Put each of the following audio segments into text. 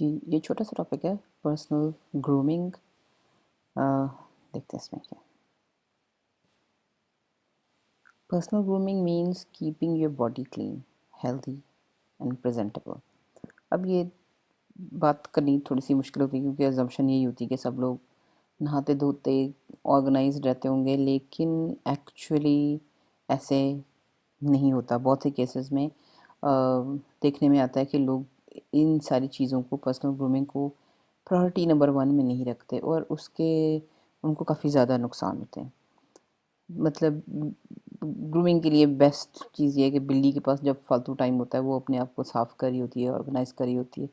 جی یہ چھوٹا سا ٹاپک ہے پرسنل گرومنگ. دیکھتے ہیں اس میں کیا. Personal grooming means keeping your body clean, healthy and presentable. اب یہ بات کرنی تھوڑی سی مشکل ہوتی ہے کیونکہ ازمپشن یہی ہوتی ہے کہ سب لوگ نہاتے دھوتے آرگنائزڈ رہتے ہوں گے, لیکن ایکچولی ایسے نہیں ہوتا. بہت سے کیسز میں دیکھنے میں آتا ہے کہ لوگ ان ساری چیزوں کو, پرسنل گرومنگ کو پرائرٹی نمبر 1 میں نہیں رکھتے, اور اس کے ان کو کافی زیادہ نقصان ہوتے ہیں. مطلب گرومنگ کے لیے بیسٹ چیز یہ ہے کہ بلی کے پاس جب فالتو ٹائم ہوتا ہے وہ اپنے آپ کو صاف کری ہوتی ہے, آرگنائز کری ہوتی ہے,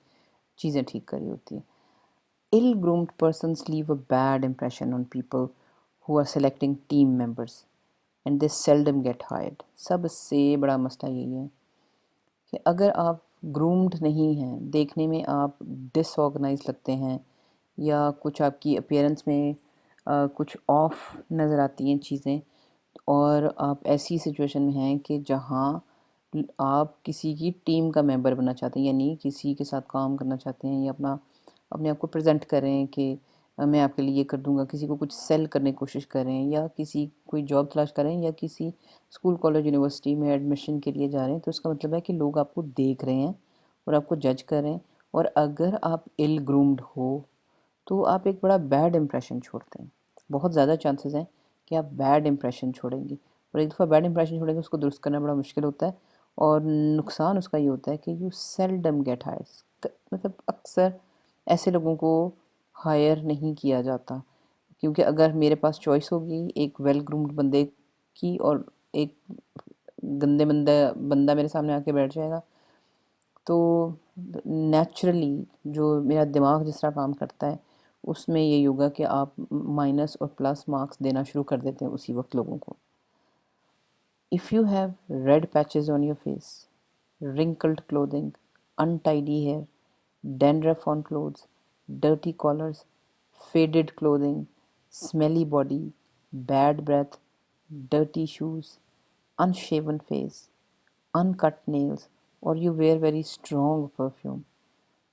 چیزیں ٹھیک کری ہوتی ہے. Ill-groomed persons leave a bad impression on people who are selecting team members and they seldom get hired. سب سے بڑا مسئلہ یہی ہے کہ اگر آپ گرومڈ نہیں ہیں, دیکھنے میں آپ ڈس آرگنائز لگتے ہیں یا کچھ آپ کی اپیرنس میں کچھ آف نظر آتی ہیں چیزیں, اور آپ ایسی سچویشن میں ہیں کہ جہاں آپ کسی کی ٹیم کا ممبر بننا چاہتے ہیں, یعنی کسی کے ساتھ کام کرنا چاہتے ہیں یا اپنے آپ کو پریزنٹ کریں کہ میں آپ کے لیے یہ کر دوں گا, کسی کو کچھ سیل کرنے کی کوشش کریں, یا کوئی جاب تلاش کریں, یا کسی اسکول کالج یونیورسٹی میں ایڈمیشن کے لیے جا رہے ہیں, تو اس کا مطلب ہے کہ لوگ آپ کو دیکھ رہے ہیں اور آپ کو جج کر رہے ہیں. اور اگر آپ ill groomed ہو تو آپ ایک بڑا بیڈ امپریشن چھوڑتے ہیں. بہت زیادہ چانسز ہیں کہ آپ بیڈ امپریشن چھوڑیں گے, اور ایک دفعہ بیڈ امپریشن چھوڑیں گے اس کو درست کرنا بڑا مشکل ہوتا ہے, اور نقصان اس کا یہ ہوتا ہے کہ یو سیلڈم گیٹ ہائر. مطلب اکثر ایسے لوگوں کو ہائر نہیں کیا جاتا, کیونکہ اگر میرے پاس چوائس ہوگی ایک ویل گرومڈ بندے کی اور ایک گندے بندہ میرے سامنے آ کے بیٹھ جائے گا, تو نیچرلی جو میرا دماغ جس طرح کام کرتا ہے اس میں یہی ہوگا کہ آپ مائنس اور پلس مارکس دینا شروع کر دیتے ہیں اسی وقت لوگوں کو. If you have red patches on your face, wrinkled clothing, untidy hair, dandruff on clothes, dirty collars, faded clothing, smelly body, bad breath, dirty shoes, unshaven face, uncut nails, or you wear very strong perfume,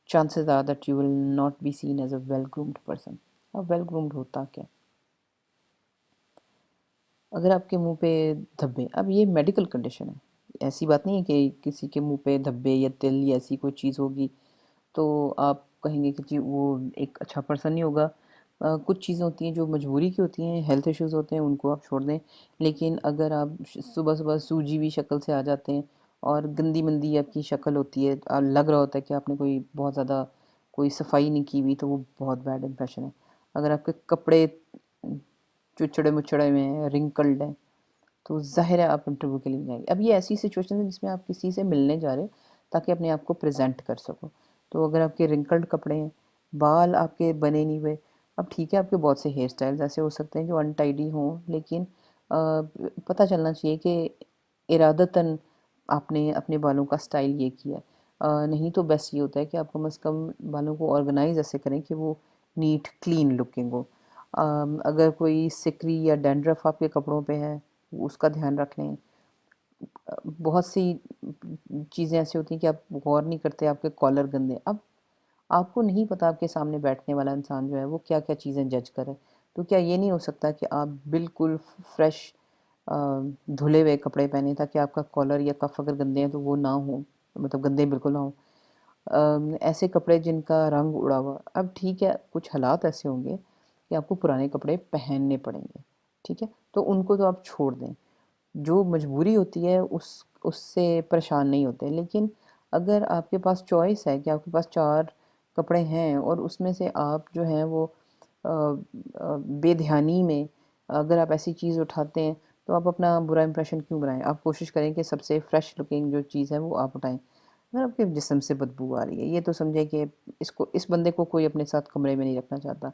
chances are that you will not be seen as a well-groomed person. اب well-groomed ہوتا کیا؟ اگر آپ کے منہ پہ دھبے, اب یہ میڈیکل کنڈیشن ہے, ایسی بات نہیں ہے کہ کسی کے منہ پہ دھبے یا تل یا ایسی کوئی چیز ہوگی تو آپ کہیں گے کہ جی وہ ایک اچھا پرسن نہیں ہوگا. کچھ چیزیں ہوتی ہیں جو مجبوری کی ہوتی ہیں, ہیلتھ ایشوز ہوتے ہیں, ان کو آپ چھوڑ دیں. لیکن اگر آپ صبح صبح سوجی ہوئی شکل سے آ جاتے ہیں اور گندی مندی آپ کی شکل ہوتی ہے, لگ رہا ہوتا ہے کہ آپ نے کوئی بہت زیادہ کوئی صفائی نہیں کی ہوئی, تو وہ بہت بیڈ امپریشن ہے. اگر آپ کے کپڑے چچڑے مچڑے میں ہیں, رنکلڈ ہیں, تو ظاہر ہے آپ انٹرویو کے لیے جائیں گے. اب یہ ایسی سچویشن ہے جس میں آپ کسی سے ملنے جا رہے ہو تاکہ اپنے آپ کو پریزنٹ کر سکو. تو اگر آپ کے رنکلڈ کپڑے ہیں, بال آپ کے بنے نہیں ہوئے, اب ٹھیک ہے آپ کے بہت سے ہیئر سٹائلز ایسے ہو سکتے ہیں جو انٹائیڈی ہوں, لیکن پتہ چلنا چاہیے کہ ارادتاً آپ نے اپنے بالوں کا سٹائل یہ کیا ہے. نہیں تو بیسٹ یہ ہوتا ہے کہ آپ کم از کم بالوں کو آرگنائز ایسے کریں کہ وہ نیٹ کلین لکنگ ہو. اگر کوئی سکری یا ڈینڈرف آپ کے کپڑوں پہ ہے اس کا دھیان رکھ لیں. بہت سی چیزیں ایسی ہوتی ہیں کہ آپ غور نہیں کرتے, آپ کے کالر گندے. اب آپ کو نہیں پتا آپ کے سامنے بیٹھنے والا انسان جو ہے وہ کیا کیا چیزیں جج کرے, تو کیا یہ نہیں ہو سکتا کہ آپ بالکل فریش دھلے ہوئے کپڑے پہنیں تاکہ آپ کا کالر یا کف اگر گندے ہیں تو وہ نہ ہوں, مطلب گندے بالکل نہ ہوں. ایسے کپڑے جن کا رنگ اڑا ہوا, اب ٹھیک ہے کچھ حالات ایسے ہوں گے کہ آپ کو پرانے کپڑے پہننے پڑیں گے, ٹھیک ہے, تو ان کو تو آپ چھوڑ دیں. جو مجبوری ہوتی ہے اس سے پریشان نہیں ہوتے. لیکن اگر آپ کے پاس چوائس ہے کہ آپ کے پاس 4 کپڑے ہیں اور اس میں سے آپ جو ہیں وہ بے دھیانی میں اگر آپ ایسی چیز اٹھاتے ہیں تو آپ اپنا برا امپریشن کیوں بنائیں. آپ کوشش کریں کہ سب سے فریش لکنگ جو چیز ہے وہ آپ اٹھائیں. اگر آپ کے جسم سے بدبو آ رہی ہے, یہ تو سمجھے کہ اس بندے کو کوئی اپنے ساتھ کمرے میں نہیں رکھنا چاہتا.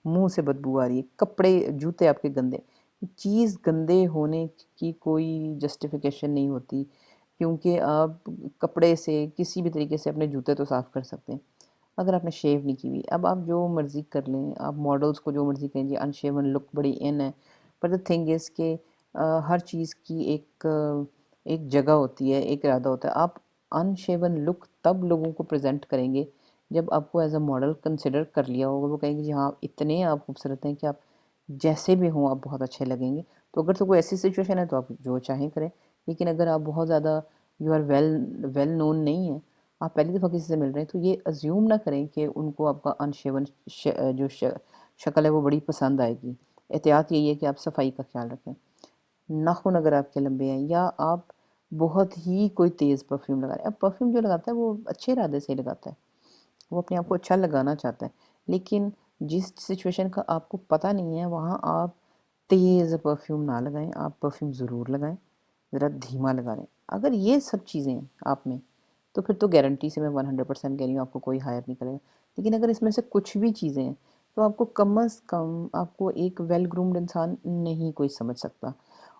منہ سے بدبو آ رہی ہے, کپڑے جوتے آپ کے گندے, چیز گندے ہونے کی کوئی جسٹیفیکیشن نہیں ہوتی, کیونکہ آپ کپڑے سے کسی بھی طریقے سے اپنے جوتے تو صاف کر سکتے ہیں اگر آپ نے شیو نہیں کی ہوئی. اب آپ جو مرضی کر لیں, آپ ماڈلز کو جو مرضی کہیں, جی ان شیون لک بڑی ان ہے, پر دا تھنگ از کہ ہر چیز کی ایک جگہ ہوتی ہے, ایک ارادہ ہوتا ہے. آپ ان شیون لک تب لوگوں کو پریزنٹ کریں گے جب آپ کو ایز اے ماڈل کنسیڈر کر لیا ہوگا، وہ کہیں گے جی ہاں اتنے آپ خوبصورت ہیں کہ آپ جیسے بھی ہوں آپ بہت اچھے لگیں گے. تو اگر تو کوئی ایسی سچویشن ہے تو آپ جو چاہیں کریں. لیکن اگر آپ بہت زیادہ یو آر ویل نون نہیں ہیں، آپ پہلی دفعہ کسی سے مل رہے ہیں، تو یہ ازیوم نہ کریں کہ ان کو آپ کا انشیون جو شکل ہے وہ بڑی پسند آئے گی. احتیاط یہی ہے کہ آپ صفائی کا خیال رکھیں. ناخن اگر آپ کے لمبے ہیں یا آپ بہت ہی کوئی تیز پرفیوم لگا رہے ہیں، اب پرفیوم جو لگاتا ہے وہ اچھے ارادے سے ہی لگاتا ہے، وہ اپنے آپ کو اچھا لگانا چاہتا ہے. لیکن جس سچویشن کا آپ کو پتہ نہیں ہے وہاں آپ تیز پرفیوم نہ لگائیں، آپ پرفیوم ضرور لگائیں، ذرا دھیما لگا لیں. اگر یہ سب چیزیں ہیں آپ میں، تو پھر تو گارنٹی سے میں 100% کہہ رہی ہوں آپ کو کوئی ہائر نہیں کرے گا. لیکن اگر اس میں سے کچھ بھی چیزیں ہیں تو آپ کو کم از کم آپ کو ایک ویل گرومڈ انسان نہیں کوئی سمجھ سکتا.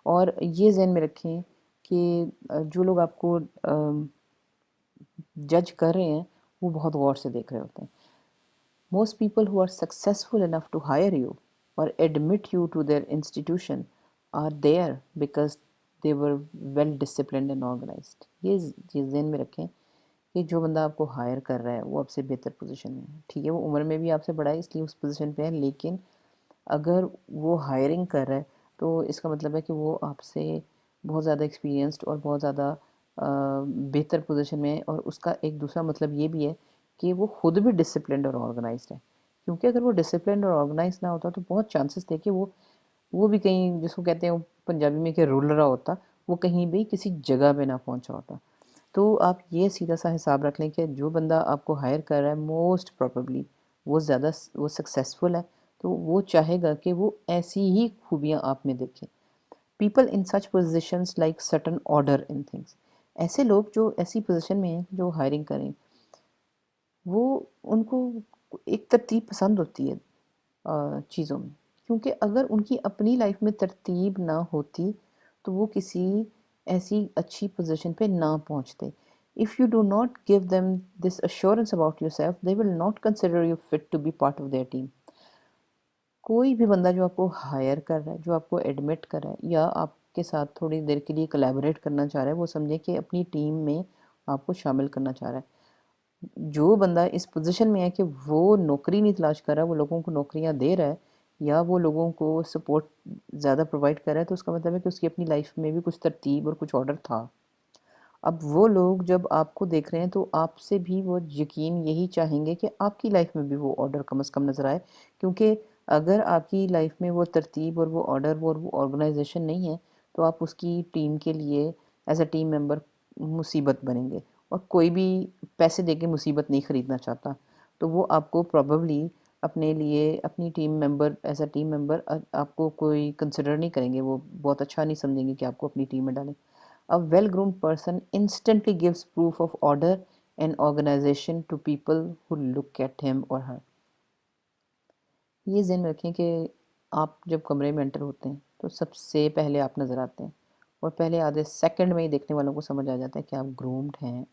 اور یہ ذہن میں رکھیں کہ جو لوگ آپ کو جج کر رہے ہیں وہ بہت غور سے دیکھ رہے ہوتے ہیں. Most people who are successful enough to hire you or admit you to their institution are there because they were well disciplined and organized. یہ چیز ذہن میں رکھیں کہ جو بندہ آپ کو ہائر کر رہا ہے وہ آپ سے بہتر پوزیشن میں ہے. ٹھیک ہے وہ عمر میں بھی آپ سے بڑا ہے اس لیے اس پوزیشن پہ ہے، لیکن اگر وہ ہائرنگ کر رہا ہے تو اس کا مطلب ہے کہ وہ آپ سے بہت زیادہ ایکسپیرینسڈ اور بہت زیادہ بہتر پوزیشن میں ہے. اور اس کا ایک دوسرا مطلب یہ بھی ہے کہ وہ خود بھی ڈسپلنڈ اور آرگنائزڈ ہے. کیونکہ اگر وہ ڈسپلنڈ اور آرگنائز نہ ہوتا تو بہت چانسز تھے کہ وہ بھی کہیں، جس کو کہتے ہیں پنجابی میں کہ رول رہا ہوتا، وہ کہیں بھی کسی جگہ پہ نہ پہنچا ہوتا. تو آپ یہ سیدھا سا حساب رکھ لیں کہ جو بندہ آپ کو ہائر کر رہا ہے موسٹ پروبیبلی وہ سکسیزفل ہے، تو وہ چاہے گا کہ وہ ایسی ہی خوبیاں آپ میں دیکھیں. People in such positions like certain order in things. ایسے لوگ جو ایسی پوزیشن میں ہیں جو ہائرنگ کریں، وہ ان کو ایک ترتیب پسند ہوتی ہے چیزوں میں. کیونکہ اگر ان کی اپنی لائف میں ترتیب نہ ہوتی تو وہ کسی ایسی اچھی پوزیشن پہ نہ پہنچتے. If you do not give them this assurance about yourself, they will not consider you fit to be part of their team. کوئی بھی بندہ جو آپ کو ہائر کر رہا ہے، جو آپ کو ایڈمٹ کر رہا ہے یا آپ کے ساتھ تھوڑی دیر کے لیے کولیبوریٹ کرنا چاہ رہا ہے، وہ سمجھے کہ اپنی ٹیم میں آپ کو شامل کرنا چاہ رہا ہے. جو بندہ اس پوزیشن میں ہے کہ وہ نوکری نہیں تلاش کر رہا، وہ لوگوں کو نوکریاں دے رہا ہے یا وہ لوگوں کو سپورٹ زیادہ پرووائڈ کر رہا ہے، تو اس کا مطلب ہے کہ اس کی اپنی لائف میں بھی کچھ ترتیب اور کچھ آرڈر تھا. اب وہ لوگ جب آپ کو دیکھ رہے ہیں تو آپ سے بھی وہ یقین یہی چاہیں گے کہ آپ کی لائف میں بھی وہ آرڈر کم از کم نظر آئے. کیونکہ اگر آپ کی لائف میں وہ ترتیب اور وہ آرڈر اور وہ آرگنائزیشن نہیں ہے تو آپ اس کی ٹیم کے لیے ایز اے ٹیم ممبر مصیبت بنیں گے. اور کوئی بھی پیسے دے کے مصیبت نہیں خریدنا چاہتا، تو وہ آپ کو پروبیبلی اپنے لیے اپنی team member as a team member آپ کو کوئی کنسیڈر نہیں کریں گے، وہ بہت اچھا نہیں سمجھیں گے کہ آپ کو اپنی ٹیم میں ڈالیں. A well-groomed person instantly gives proof of order and organization to people who look at him or her. یہ ذہن میں رکھیں کہ آپ جب کمرے میں انٹر ہوتے ہیں تو سب سے پہلے آپ نظر آتے ہیں، اور پہلے آدھے سیکنڈ میں ہی دیکھنے والوں کو سمجھ آ جاتا ہے کہ آپ گرومڈ ہیں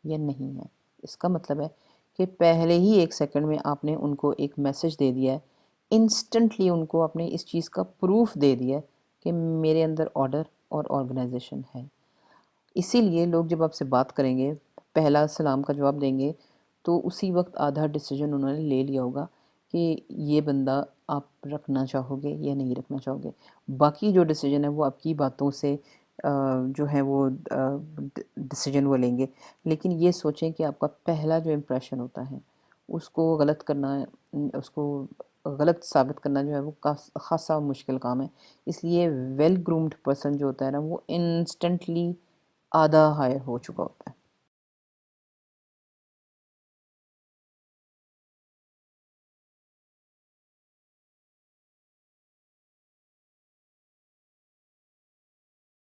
یا نہیں ہیں. اس کا مطلب ہے کہ پہلے ہی ایک سیکنڈ میں آپ نے ان کو ایک میسج دے دیا ہے، انسٹنٹلی ان کو آپ نے اس چیز کا پروف دے دیا ہے کہ میرے اندر آرڈر اور آرگنائزیشن ہے. اسی لیے لوگ جب آپ سے بات کریں گے، پہلا سلام کا جواب دیں گے، تو اسی وقت آدھا ڈیسیجن انہوں نے لے لیا ہوگا کہ یہ بندہ آپ رکھنا چاہو گے یا نہیں رکھنا چاہو گے. باقی جو ڈیسیجن ہے وہ آپ کی باتوں سے جو ہے وہ ڈیسیجن وہ لیں گے. لیکن یہ سوچیں کہ آپ کا پہلا جو امپریشن ہوتا ہے اس کو غلط کرنا، اس کو غلط ثابت کرنا جو ہے وہ خاصا مشکل کام ہے. اس لیے ویل گرومڈ پرسن جو ہوتا ہے نا وہ انسٹنٹلی آدھا ہائر ہو چکا ہوتا ہے.